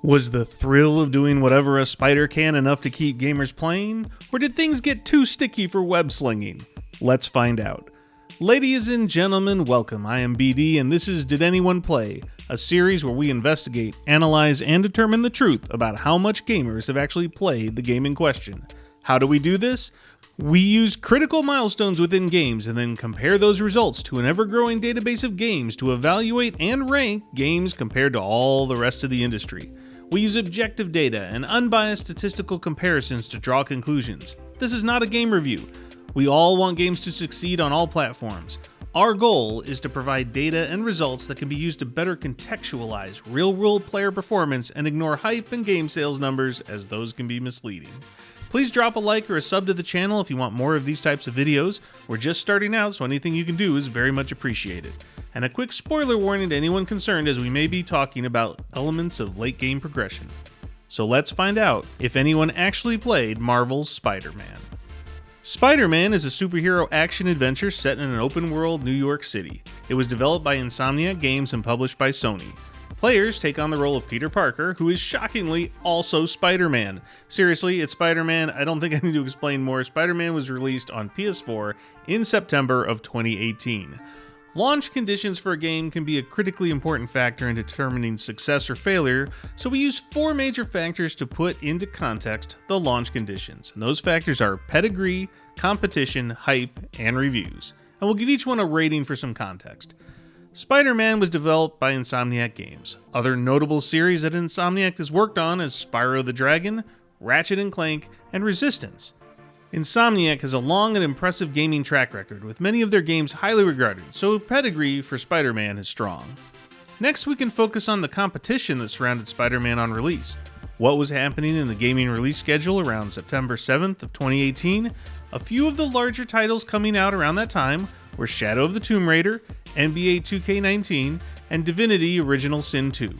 Was the thrill of doing whatever a spider can enough to keep gamers playing, or did things get too sticky for web slinging? Let's find out. Ladies and gentlemen, welcome. I am BD, and this is Did Anyone Play, a series where we investigate, analyze, and determine the truth about how much gamers have actually played the game in question. How do we do this? We use critical milestones within games and then compare those results to an ever-growing database of games to evaluate and rank games compared to all the rest of the industry. We use objective data and unbiased statistical comparisons to draw conclusions. This is not a game review. We all want games to succeed on all platforms. Our goal is to provide data and results that can be used to better contextualize real-world player performance and ignore hype and game sales numbers, as those can be misleading. Please drop a like or a sub to the channel if you want more of these types of videos. We're just starting out, so anything you can do is very much appreciated. And a quick spoiler warning to anyone concerned, as we may be talking about elements of late game progression. So let's find out if anyone actually played Marvel's Spider-Man. Spider-Man is a superhero action-adventure set in an open-world New York City. It was developed by Insomniac Games and published by Sony. Players take on the role of Peter Parker, who is shockingly also Spider-Man. Seriously, it's Spider-Man. I don't think I need to explain more. Spider-Man was released on PS4 in September of 2018. Launch conditions for a game can be a critically important factor in determining success or failure, so we use four major factors to put into context the launch conditions. And those factors are pedigree, competition, hype, and reviews. And we'll give each one a rating for some context. Spider-Man was developed by Insomniac Games. Other notable series that Insomniac has worked on is Spyro the Dragon, Ratchet & Clank, and Resistance. Insomniac has a long and impressive gaming track record, with many of their games highly regarded, so pedigree for Spider-Man is strong. Next, we can focus on the competition that surrounded Spider-Man on release. What was happening in the gaming release schedule around September 7th of 2018? A few of the larger titles coming out around that time were Shadow of the Tomb Raider, NBA 2K19, and Divinity Original Sin 2.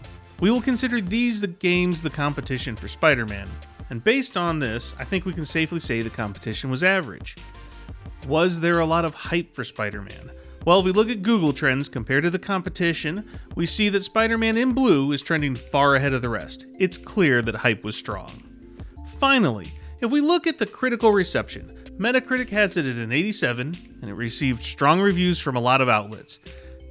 We will consider these the games the competition for Spider-Man. And based on this, I think we can safely say the competition was average. Was there a lot of hype for Spider-Man? Well, if we look at Google Trends compared to the competition, we see that Spider-Man in blue is trending far ahead of the rest. It's clear that hype was strong. Finally, if we look at the critical reception, Metacritic has it at an 87, and it received strong reviews from a lot of outlets.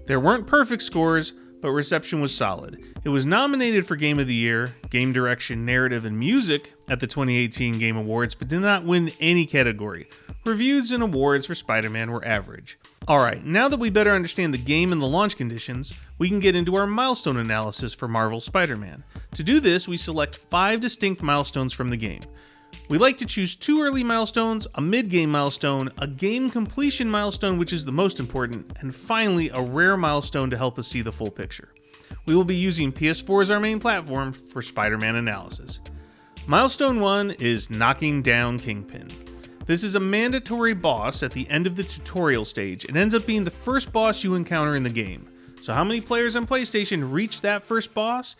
There weren't perfect scores, but reception was solid. It was nominated for Game of the Year, Game Direction, Narrative, and Music at the 2018 Game Awards, but did not win any category. Reviews and awards for Spider-Man were average. Alright, now that we better understand the game and the launch conditions, we can get into our milestone analysis for Marvel's Spider-Man. To do this, we select 5 distinct milestones from the game. We like to choose 2 early milestones, a mid-game milestone, a game completion milestone, which is the most important, and finally a rare milestone to help us see the full picture. We will be using PS4 as our main platform for Spider-Man analysis. Milestone 1 is knocking down Kingpin. This is a mandatory boss at the end of the tutorial stage. It ends up being the first boss you encounter in the game. So how many players on PlayStation reached that first boss?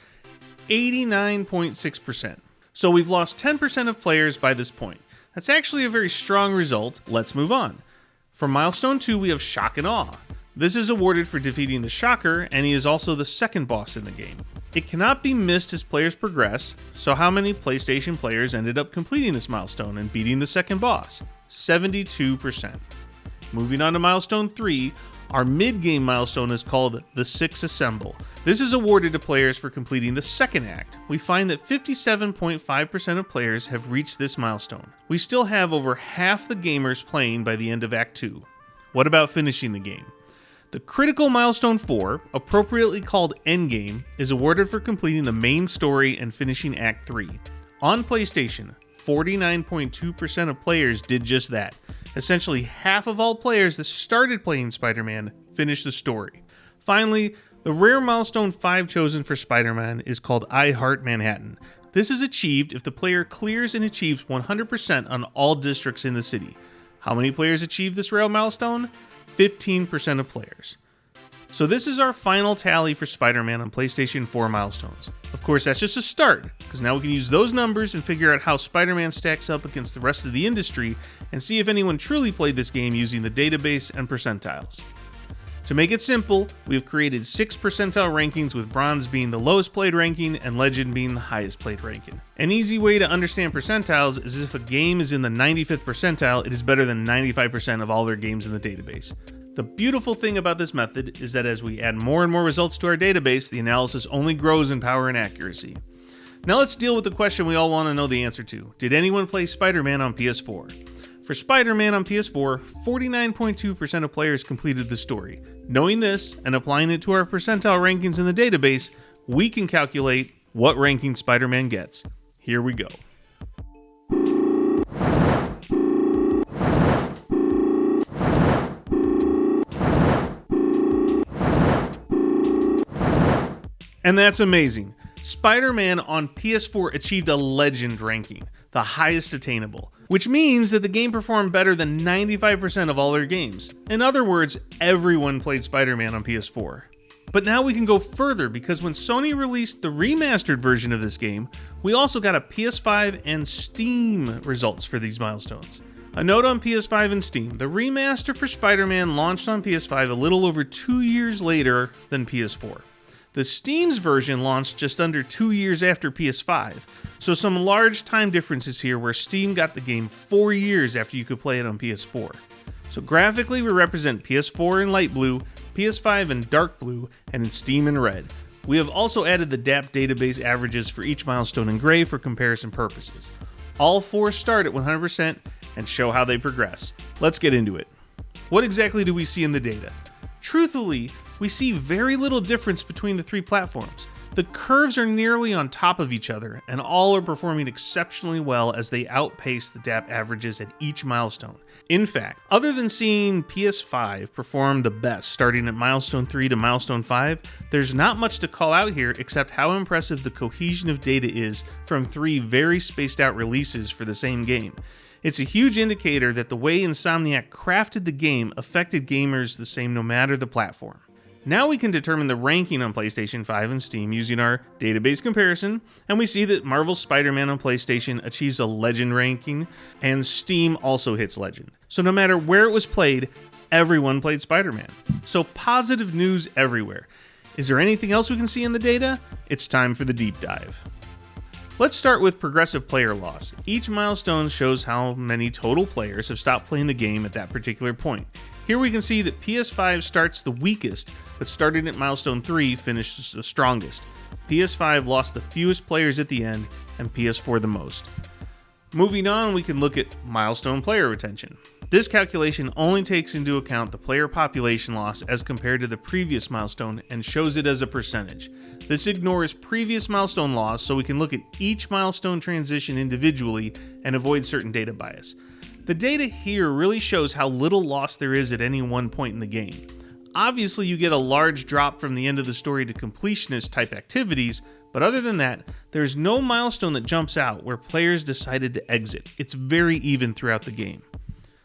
89.6%. So we've lost 10% of players by this point. That's actually a very strong result. Let's move on. For Milestone 2, we have Shock and Awe. This is awarded for defeating the Shocker, and he is also the second boss in the game. It cannot be missed as players progress, so how many PlayStation players ended up completing this milestone and beating the second boss? 72%. Moving on to Milestone 3, our mid-game milestone is called the Six Assemble. This is awarded to players for completing the second act. We find that 57.5% of players have reached this milestone. We still have over half the gamers playing by the end of Act 2. What about finishing the game? The critical Milestone 4, appropriately called Endgame, is awarded for completing the main story and finishing Act 3. On PlayStation, 49.2% of players did just that. Essentially, half of all players that started playing Spider-Man finished the story. Finally, the rare Milestone 5 chosen for Spider-Man is called I Heart Manhattan. This is achieved if the player clears and achieves 100% on all districts in the city. How many players achieved this rare milestone? 15% of players. So this is our final tally for Spider-Man on PlayStation 4 milestones. Of course, that's just a start, because now we can use those numbers and figure out how Spider-Man stacks up against the rest of the industry and see if anyone truly played this game using the database and percentiles. To make it simple, we have created 6 percentile rankings, with bronze being the lowest played ranking and legend being the highest played ranking. An easy way to understand percentiles is if a game is in the 95th percentile, it is better than 95% of all their games in the database. The beautiful thing about this method is that as we add more and more results to our database, the analysis only grows in power and accuracy. Now let's deal with the question we all want to know the answer to. Did anyone play Spider-Man on PS4? For Spider-Man on PS4, 49.2% of players completed the story. Knowing this and applying it to our percentile rankings in the database, we can calculate what ranking Spider-Man gets. Here we go. And that's amazing. Spider-Man on PS4 achieved a legend ranking, the highest attainable, which means that the game performed better than 95% of all their games. In other words, everyone played Spider-Man on PS4. But now we can go further, because when Sony released the remastered version of this game, we also got a PS5 and Steam results for these milestones. A note on PS5 and Steam: the remaster for Spider-Man launched on PS5 a little over 2 years later than PS4. The Steam's version launched just under 2 years after PS5, so some large time differences here, where Steam got the game 4 years after you could play it on PS4. So graphically, we represent PS4 in light blue, PS5 in dark blue, and in Steam in red. We have also added the DAP database averages for each milestone in gray for comparison purposes. All 4 start at 100% and show how they progress. Let's get into it. What exactly do we see in the data? Truthfully, we see very little difference between the 3 platforms. The curves are nearly on top of each other, and all are performing exceptionally well as they outpace the DAP averages at each milestone. In fact, other than seeing PS5 perform the best starting at milestone 3 to milestone 5, there's not much to call out here except how impressive the cohesion of data is from 3 very spaced out releases for the same game. It's a huge indicator that the way Insomniac crafted the game affected gamers the same no matter the platform. Now we can determine the ranking on PlayStation 5 and Steam using our database comparison, and we see that Marvel's Spider-Man on PlayStation achieves a legend ranking, and Steam also hits legend. So no matter where it was played, everyone played Spider-Man. So positive news everywhere. Is there anything else we can see in the data? It's time for the deep dive. Let's start with progressive player loss. Each milestone shows how many total players have stopped playing the game at that particular point. Here we can see that PS5 starts the weakest, but starting at milestone 3 finishes the strongest. PS5 lost the fewest players at the end, and PS4 the most. Moving on, we can look at milestone player retention. This calculation only takes into account the player population loss as compared to the previous milestone and shows it as a percentage. This ignores previous milestone loss, so we can look at each milestone transition individually and avoid certain data bias. The data here really shows how little loss there is at any one point in the game. Obviously, you get a large drop from the end of the story to completionist type activities, but other than that, there's no milestone that jumps out where players decided to exit. It's very even throughout the game.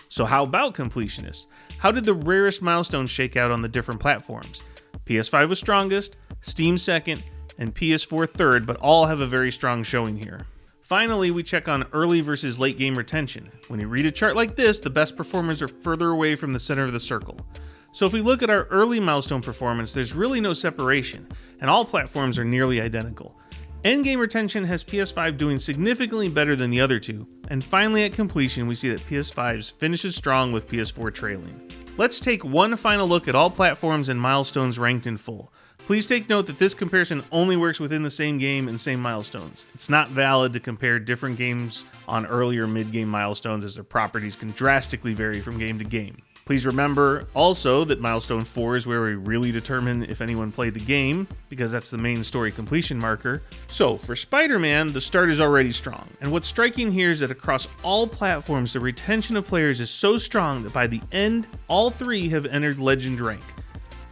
So how about completionists? How did the rarest milestones shake out on the different platforms? PS5 was strongest, Steam second, and PS4 third, but all have a very strong showing here. Finally, we check on early versus late game retention. When you read a chart like this, the best performers are further away from the center of the circle. So if we look at our early milestone performance, there's really no separation, and all platforms are nearly identical. Endgame retention has PS5 doing significantly better than the other 2, and finally at completion we see that PS5's finishes strong with PS4 trailing. Let's take one final look at all platforms and milestones ranked in full. Please take note that this comparison only works within the same game and same milestones. It's not valid to compare different games on earlier mid-game milestones, as their properties can drastically vary from game to game. Please remember also that milestone 4 is where we really determine if anyone played the game, because that's the main story completion marker. So for Spider-Man, the start is already strong, and what's striking here is that across all platforms the retention of players is so strong that by the end, all 3 have entered legend rank.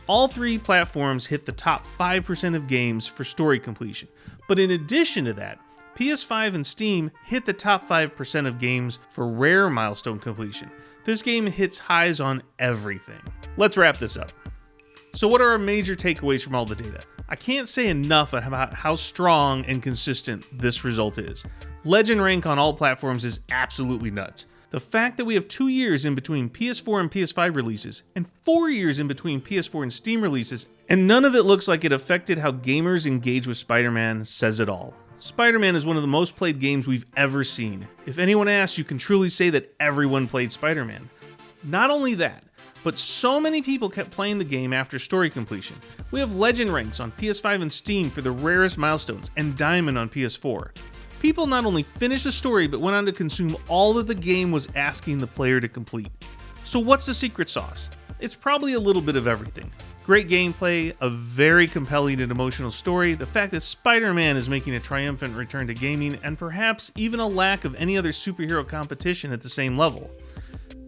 All 3 platforms hit the top 5% of games for story completion, but in addition to that, PS5 and Steam hit the top 5% of games for rare milestone completion. This game hits highs on everything. Let's wrap this up. So what are our major takeaways from all the data? I can't say enough about how strong and consistent this result is. Legend rank on all platforms is absolutely nuts. The fact that we have 2 years in between PS4 and PS5 releases, and 4 years in between PS4 and Steam releases, and none of it looks like it affected how gamers engage with Spider-Man says it all. Spider-Man is one of the most played games we've ever seen. If anyone asks, you can truly say that everyone played Spider-Man. Not only that, but so many people kept playing the game after story completion. We have legend ranks on PS5 and Steam for the rarest milestones, and Diamond on PS4. People not only finished the story, but went on to consume all that the game was asking the player to complete. So what's the secret sauce? It's probably a little bit of everything. Great gameplay, a very compelling and emotional story, the fact that Spider-Man is making a triumphant return to gaming, and perhaps even a lack of any other superhero competition at the same level.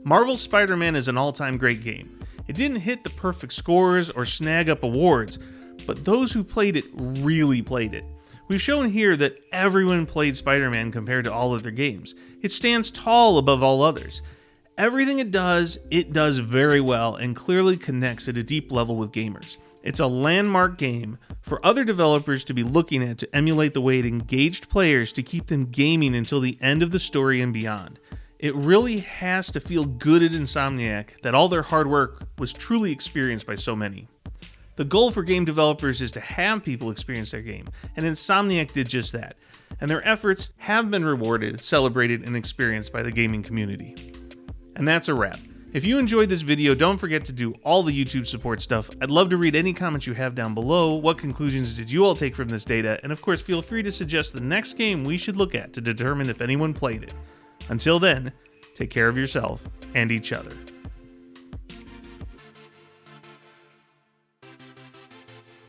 Marvel's Spider-Man is an all-time great game. It didn't hit the perfect scores or snag up awards, but those who played it really played it. We've shown here that everyone played Spider-Man compared to all other games. It stands tall above all others. Everything it does very well and clearly connects at a deep level with gamers. It's a landmark game for other developers to be looking at to emulate the way it engaged players to keep them gaming until the end of the story and beyond. It really has to feel good at Insomniac that all their hard work was truly experienced by so many. The goal for game developers is to have people experience their game, and Insomniac did just that, and their efforts have been rewarded, celebrated, and experienced by the gaming community. And that's a wrap. If you enjoyed this video, don't forget to do all the YouTube support stuff. I'd love to read any comments you have down below. What conclusions did you all take from this data? And of course, feel free to suggest the next game we should look at to determine if anyone played it. Until then, take care of yourself and each other.